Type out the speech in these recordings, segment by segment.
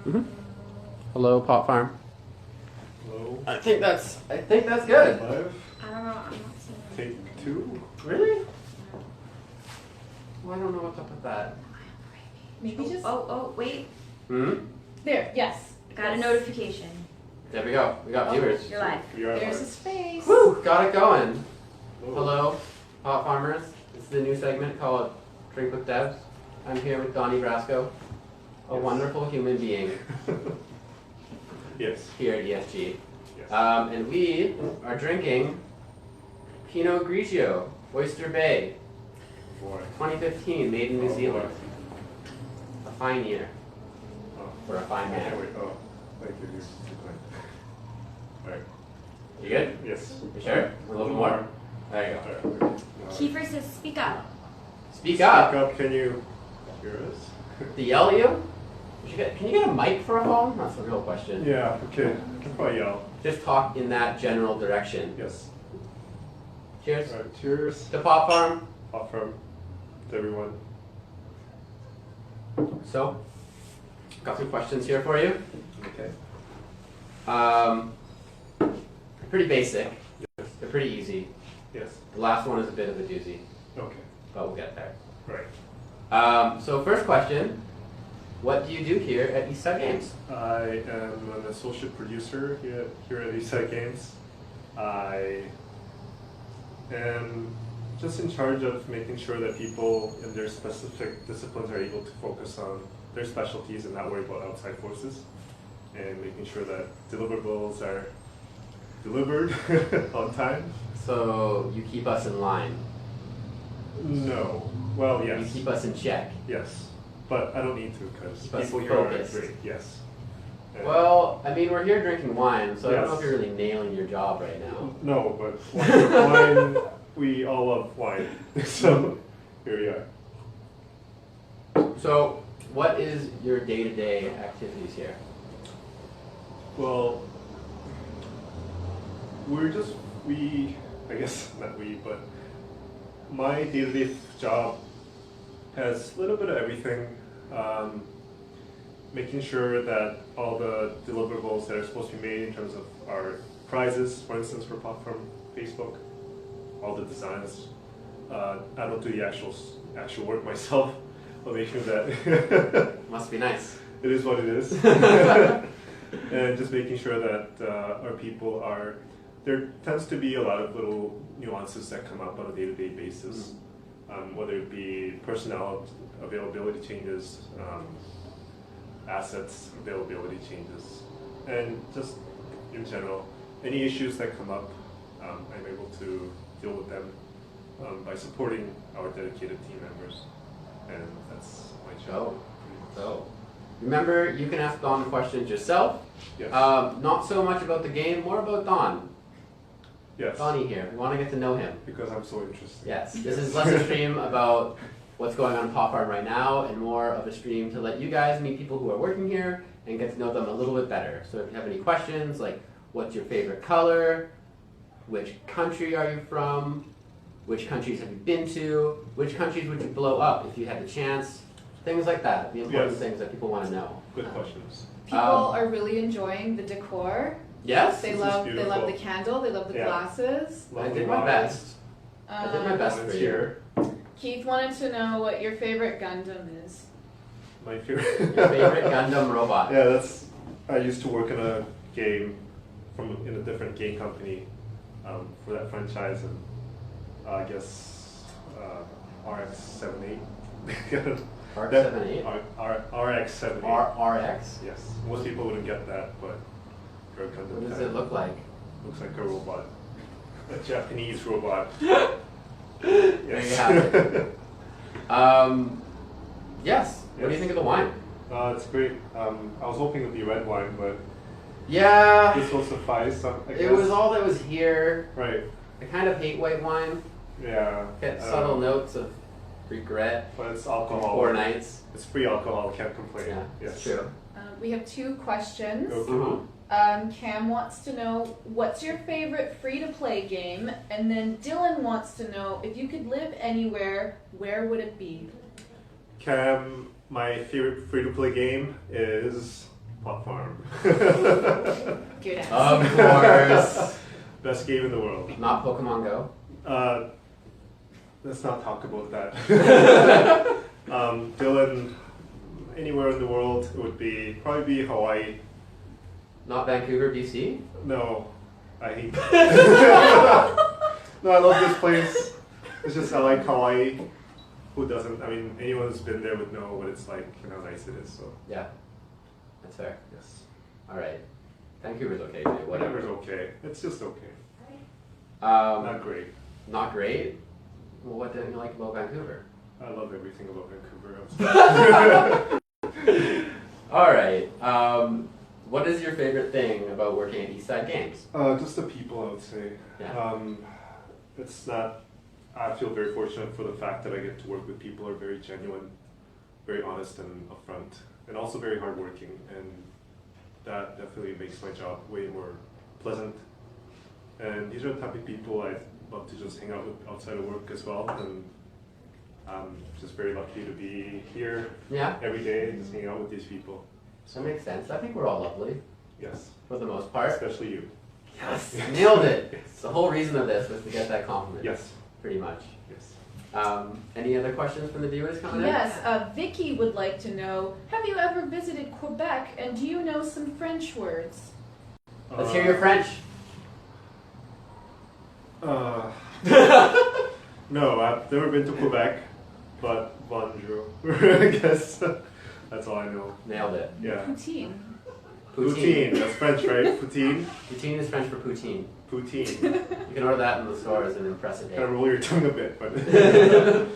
Mm-hmm. Hello, Pot Farm. Hello. I think that's good. Live. I don't know. I'm not seeing it. Take 2. Really? Well, I don't know what's up with that. Maybe just. Oh, wait. Hmm. There. Yes. Got a notification. There we go. We got viewers. You're live. We are There's live. his face. Woo! Got it going. Hello. Hello, Pot Farmers. This is a new segment called Drink with Devs. I'm here with Donnie Brasco, a Yes. wonderful human being Yes. here at ESG. Yes. And we are drinking Pinot Grigio, Oyster Bay, Boy. 2015, made in New Oh, Zealand. boy. A fine year Oh. for a fine Okay, man. wait. Oh, thank you. Yes. Alright. You good? Yes. You sure? A little bit more? There you go. Alright. Kiefer says, speak up. Speak up. Speak up. Can you hear us? To yell at you? Can you get a mic for a phone? That's the real question. Yeah. Okay. I can probably yell. Just talk in that general direction. Yes. Cheers. Alright. Cheers. To Pot Farm. Off from everyone. So, got some questions here for you. Okay. Pretty basic. Yes. They're pretty easy. Yes. The last one is a bit of a doozy, Okay. but we'll get there. Right. So first question, what do you do here at Eastside Games? I am an associate producer here at Eastside Games. I am just in charge of making sure that people in their specific disciplines are able to focus on their specialties and not worry about outside forces, and making sure that deliverables are delivered on time. So you keep us in line. No. Well, You yes. keep us in check. Yes. But I don't need to because Keep us people here are focused. great. Yes. And Well, I mean, we're here drinking wine, so I don't know Yes. if you're really nailing your job right now. No, but wine, we all love wine. So here we are. So, what is your day-to-day activities here? Well, I guess not we, but my day-to-day job has a little bit of everything. Making sure that all the deliverables that are supposed to be made in terms of our prizes, for instance, for Pop from Facebook, all the designs. I don't do the actual work myself, but make sure that Must be nice. it is what it is. And just making sure that our people are, there tends to be a lot of little nuances that come up on a day-to-day basis, whether it be personnel availability changes, assets availability changes, and just in general, any issues that come up, I'm able to deal with them by supporting our dedicated team members, and that's my job. So, remember, you can ask Don the questions yourself. Yes. Not so much about the game, more about Don. Yes. Donnie here. We want to get to know him. Because I'm so interested. Yes, this is less a stream about what's going on in Pop Farm right now, and more of a stream to let you guys meet people who are working here and get to know them a little bit better. So if you have any questions, like what's your favorite color, which country are you from, which countries have you been to, which countries would you blow up if you had the chance, things like that, the important Yes. things that people want to know. Good questions. People are really enjoying the decor. Yes, They This is love the beautiful. candle. They love the Yeah. glasses. I did my best. I did my best for you. Volunteer. Keith wanted to know what your favorite Gundam is. My favorite. Your favorite Gundam robot. Yeah, that's. I used to work in a game in a different game company for that franchise, and I guess RX-78. RX-78? RX-78. RX? Yes, most people wouldn't get that, but for a Gundam What does fan, it look like? looks like a robot, a Japanese robot. There you have it. Yes. What do you think of the wine? It's great. I was hoping it would be red wine, but Yeah, this will suffice. I guess. it was all that was here. Right. I kind of hate white wine. Yeah. Get subtle notes of regret. But it's alcohol. 4 nights. It's free alcohol. Can't complain. Yeah, Yes. it's true. We have 2 questions. Okay. Cam wants to know, what's your favorite free-to-play game? And then Dylan wants to know, if you could live anywhere, where would it be? Cam, my favorite free-to-play game is Pot Farm. Good answer. Of course. Best game in the world. Not Pokemon Go. Let's not talk about that. Dylan, anywhere in the world, it would probably be Hawaii. Not Vancouver, BC. No, I hate that. No, I love this place. It's just I like Hawaii. Who doesn't? I mean, anyone who's been there would know what it's like and how nice it is. So Yeah, that's fair. yes, All right. Vancouver's okay, too. Whatever. whatever's okay. It's just okay. Not Not great. great. Well, what didn't you like about Vancouver? I love everything about Vancouver. All right. What is your favorite thing about working at Eastside Games? Just the people, I would say. Yeah. It's not. I feel very fortunate for the fact that I get to work with people who are very genuine, very honest and upfront, and also very hardworking, and that definitely makes my job way more pleasant. And these are the type of people I love to just hang out with outside of work as well, and I'm just very lucky to be here Yeah, every day, just hanging out with these people. that makes sense. I think we're all lovely Yes, for the most part. especially you. Yes, nailed it. It's the whole reason of this was to get that compliment. Yes, Pretty much. yes. Any other questions from the viewers coming in? Yes, Vicky would like to know, have you ever visited Quebec and do you know some French words? Let's hear your French. No, I've never been to Quebec, but bonjour. I guess that's all I know. Nailed it. Yeah. Poutine. Poutine, that's French, right? Poutine? Poutine is French for poutine. Poutine. You can order that in the store as an impressive Kind of date. roll your tongue a bit, but.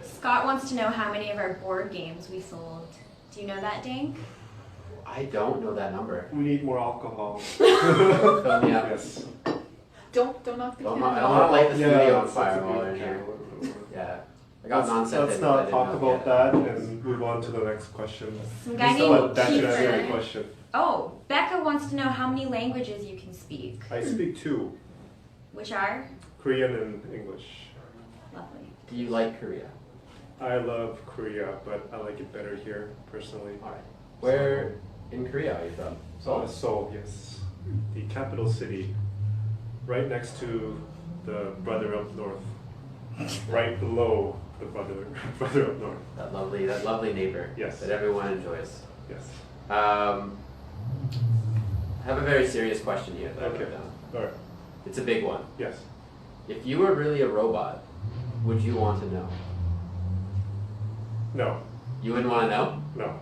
Scott wants to know how many of our board games we sold. Do you know that, Dank? I don't know that number. We need more alcohol. Fill me up. Yes. Don't knock the I don't candle. want to light the studio on that's fire a while good they're in here. candle. Yeah. I got nonsense. Let's not talk about that and move on to the next question. Some guy Still named that should answer your Kiefer. question. Oh, Becca wants to know how many languages you can speak. I speak two, Which are? Korean and English. Lovely. Do you like Korea? I love Korea, but I like it better here, personally. All right. Where in Korea are you from? Seoul? Seoul, yes. The capital city, right next to the brother up north, right below the brother up north. That lovely neighbor. Yes. That everyone enjoys. Yes. I have a very serious question here that I Okay. wrote down. All right. It's a big one. Yes. If you were really a robot, would you want to know? No. You wouldn't want to know? No.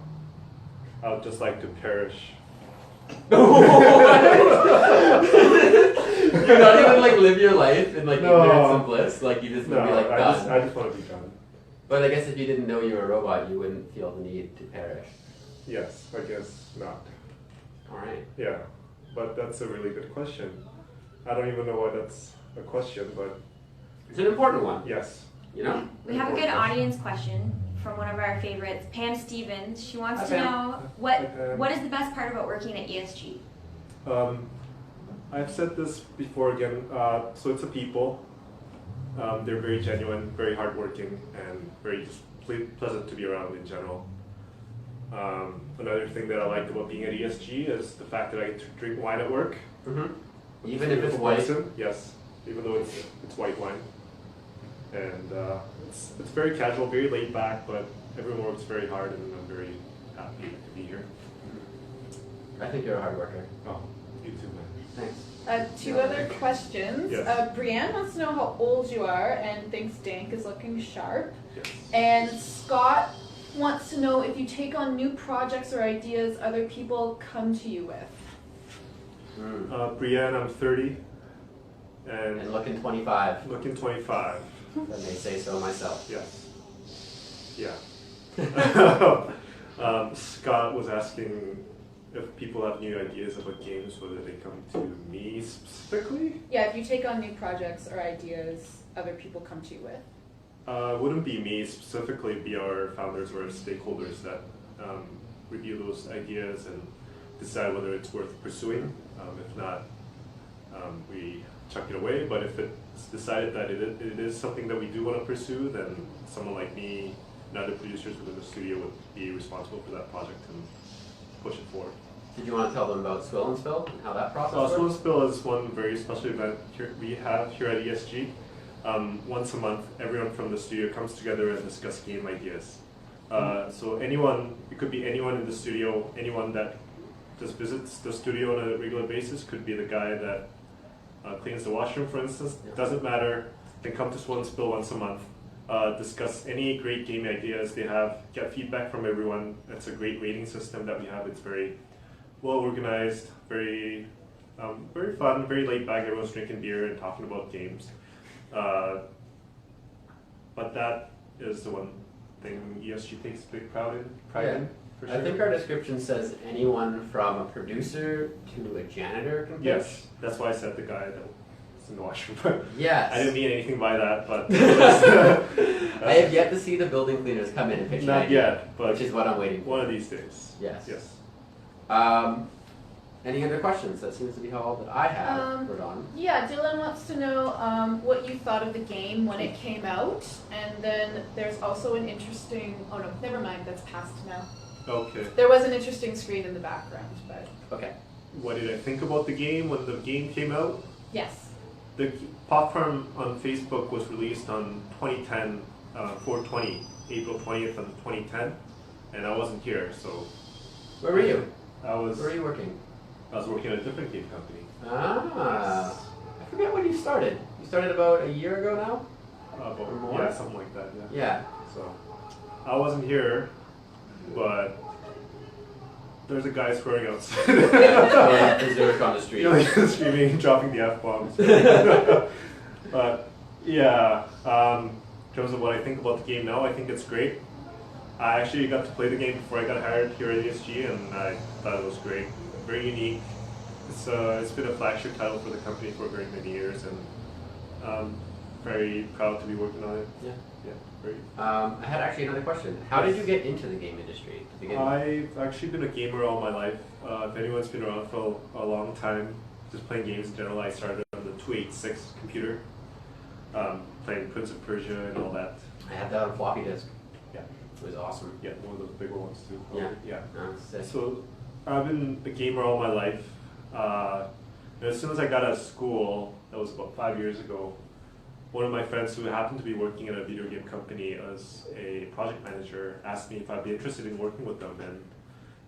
I would just like to perish. You not even like live your life in like No. ignorance and bliss? Like you just would No, be like done? I just want to be done. But I guess if you didn't know you were a robot, you wouldn't feel the need to perish. Yes, I guess not. Alright. Yeah, but that's a really good question. I don't even know why that's a question, but It's an important one, yes. you know? We have a good audience question from one of our favorites, Pam Stevens. She wants Hi, to Pam. know Hi, Pam. what is the best part about working at ESG? I've said this before again, so it's a people. They're very genuine, very hardworking, and very just pleasant to be around in general. Another thing that I like about being at ESG is the fact that I get to drink wine at work. Mm-hmm. With Even this if it's beautiful white? person. Yes, even though it's white wine. And it's very casual, very laid back, but everyone works very hard, and I'm very happy to be here. I think you're a hard worker. Oh, you too, man. Thanks. Two other questions. Yes. Brienne wants to know how old you are and thinks Dank is looking sharp. Yes. And Scott wants to know if you take on new projects or ideas other people come to you with. Brienne, I'm 30, and And looking 25. looking 25. That may say so myself. Yes. Yeah. Scott was asking if people have new ideas about games, whether they come to me specifically. Yeah, if you take on new projects or ideas other people come to you with. Wouldn't be me specifically, it'd be our founders or our stakeholders that review those ideas and decide whether it's worth pursuing. If not, we chuck it away. But if it's decided that it is something that we do want to pursue, then someone like me and other producers within the studio would be responsible for that project and push it forward. Did you want to tell them about Swill and Spill and how that process Swill and works? Spill is one very special event we have here at ESG. Once a month, everyone from the studio comes together and discuss game ideas. So anyone, it could be anyone in the studio, anyone that just visits the studio on a regular basis, could be the guy that cleans the washroom, for instance. Yeah. Doesn't matter. They come to Swill and Spill once a month, discuss any great game ideas they have, get feedback from everyone. It's a great rating system that we have. It's very well organized, very fun, very laid back. Everyone's drinking beer and talking about games. But that is the one thing ESG takes big pride in. For sure. I think our description says anyone from a producer to a janitor can pitch. Yes, that's why I said the guy that's in the washroom. Yes. I didn't mean anything by that, but I have yet to see the building cleaners come in and pitch an not idea, yet, but which is what I'm waiting for. one of these days. Yes. Yes. Any other questions? That seems to be all that I have for Don. Yeah, Dylan wants to know what you thought of the game when it came out, and then there's also an interesting. Oh no, never mind. That's past now. Okay. There was an interesting screen in the background, but Okay. What did I think about the game when the game came out? yes. The Pop Farm on Facebook was released on 2010, 4/20, April 20th of 2010, and I wasn't here, so Where were you? I was Where were you working? working at a different game company. Ah. I forget when you started. You started about a year ago now? Or more? Yeah, something like that. Yeah. Yeah. So I wasn't here, but there's a guy swearing outside. There's Zurich on the street. You know, screaming, dropping the F-bombs. But yeah, in terms of what I think about the game now, I think it's great. I actually got to play the game before I got hired here at ESG, and I thought it was great. Very unique. It's been a flagship title for the company for very many years, and I'm very proud to be working on it. Yeah. Yeah, very. I had actually another question. How did you get into the game industry to begin with? I've actually been a gamer all my life. If anyone's been around for a long time, just playing games in general, I started on the 286 computer, playing Prince of Persia and all that. I had that on floppy disk. Yeah. It was awesome. Yeah, one of those bigger ones too. Yeah. Yeah. Sick. So I've been a gamer all my life. And as soon as I got out of school, that was about 5 years ago, one of my friends who happened to be working at a video game company as a project manager asked me if I'd be interested in working with them, and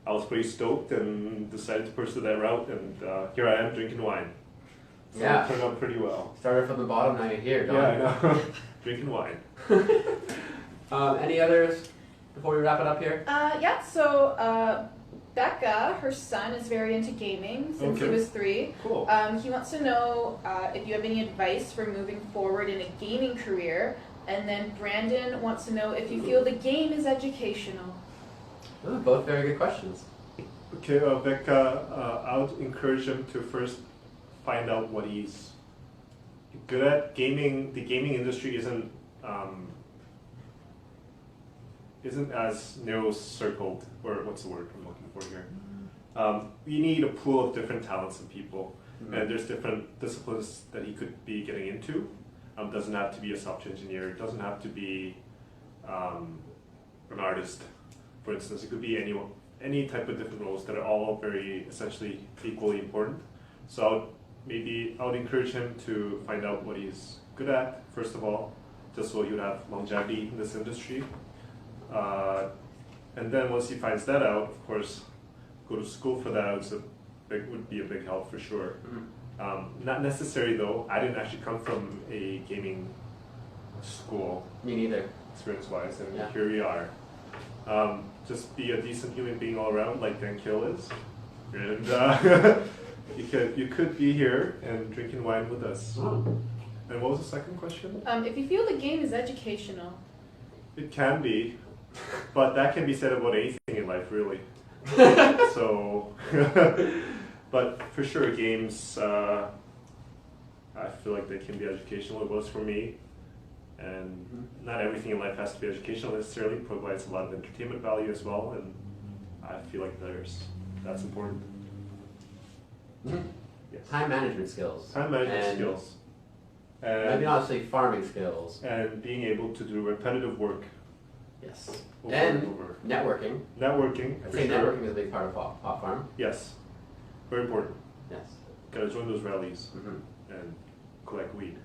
I was pretty stoked and decided to pursue that route, and here I am drinking wine. So Yeah. it turned out pretty well. Started from the bottom, now you're here, Don. Yeah, I know. Drinking wine. Any others before we wrap it up here? Yeah. So Becca, her son, is very into gaming since he Okay. was 3. Cool. He wants to know if you have any advice for moving forward in a gaming career. And then Brandon wants to know if you feel the game is educational. Those are both very good questions. Okay, Becca, I would encourage him to first find out what he's good at. Gaming, the gaming industry isn't as narrow circled, or what's the word I'm looking for here? We need a pool of different talents and people, and there's different disciplines that he could be getting into. Doesn't have to be a software engineer. Doesn't have to be an artist, for instance. It could be any type of different roles that are all very essentially equally important. So I would encourage him to find out what he's good at first of all, just so he would have longevity in this industry. And then once he finds that out, of course, go to school for that would be a big help for sure. Not necessary though. I didn't actually come from a gaming school Me neither. experience-wise, and Yeah. here we are. Just be a decent human being all around, like Dank is, and you could be here and drinking wine with us. And what was the second question? If you feel the game is educational. It can be, but that can be said about anything in life, really. So, but for sure, games, I feel like they can be educational. It was for me. And not everything in life has to be educational necessarily. It provides a lot of entertainment value as well, and I feel like that's important. Yes. Time management skills. Time management And skills. Maybe not say farming skills. And being able to do repetitive work Yes. over And and over. networking. Networking, I'd for say sure. networking is a big part of Pop Farm. Yes. Very important. Yes. Gotta join those rallies Hmm. and collect weed.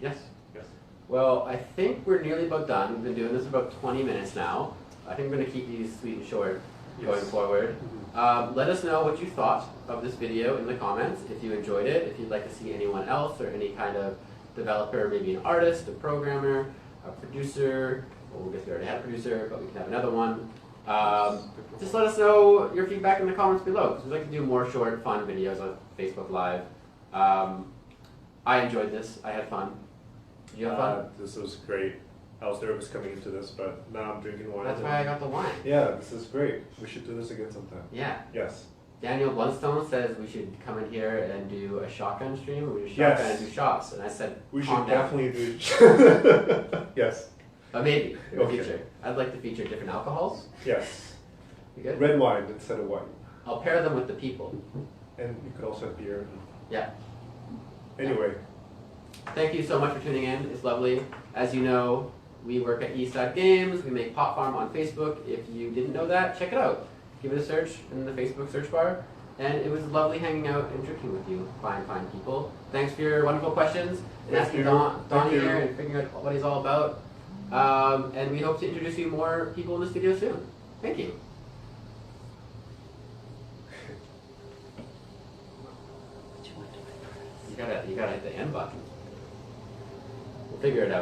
Yes. Yes. Well, I think we're nearly about done. We've been doing this about 20 minutes now. I think we're going to keep these sweet and short going Yes. forward. Mhm. Let us know what you thought of this video in the comments, if you enjoyed it, if you'd like to see anyone else or any kind of developer, maybe an artist, a programmer, a producer. Well, I guess we already had a producer, but we can have another one. Just let us know your feedback in the comments below, because we'd like to do more short, fun videos on Facebook Live. I enjoyed this. I had fun. Did you have fun? This was great. I was nervous coming into this, but now I'm drinking wine. That's why I got the wine. Yeah, this is great. We should do this again sometime. Yeah. Yes. Daniel Blundstone says we should come in here and do a shotgun stream. We do Yes. shotgun and do shots. And I said, We calm should down. definitely do. Yes. But maybe in the Okay. future. I'd like to feature different alcohols. Yes. You good? Red wine instead of white. I'll pair them with the people. And you could also have beer. Yeah. Anyway, Thank you so much for tuning in. It's lovely. As you know, we work at Eastside Games. We make Pop Farm on Facebook. If you didn't know that, check it out. Give it a search in the Facebook search bar. And it was lovely hanging out and drinking with you, fine people. Thanks for your wonderful questions and Thank asking you. Donnie Thank you. here and figuring out what he's all about. And we hope to introduce you more people in the studio soon. Thank you. You gotta hit the end button. We'll figure it out.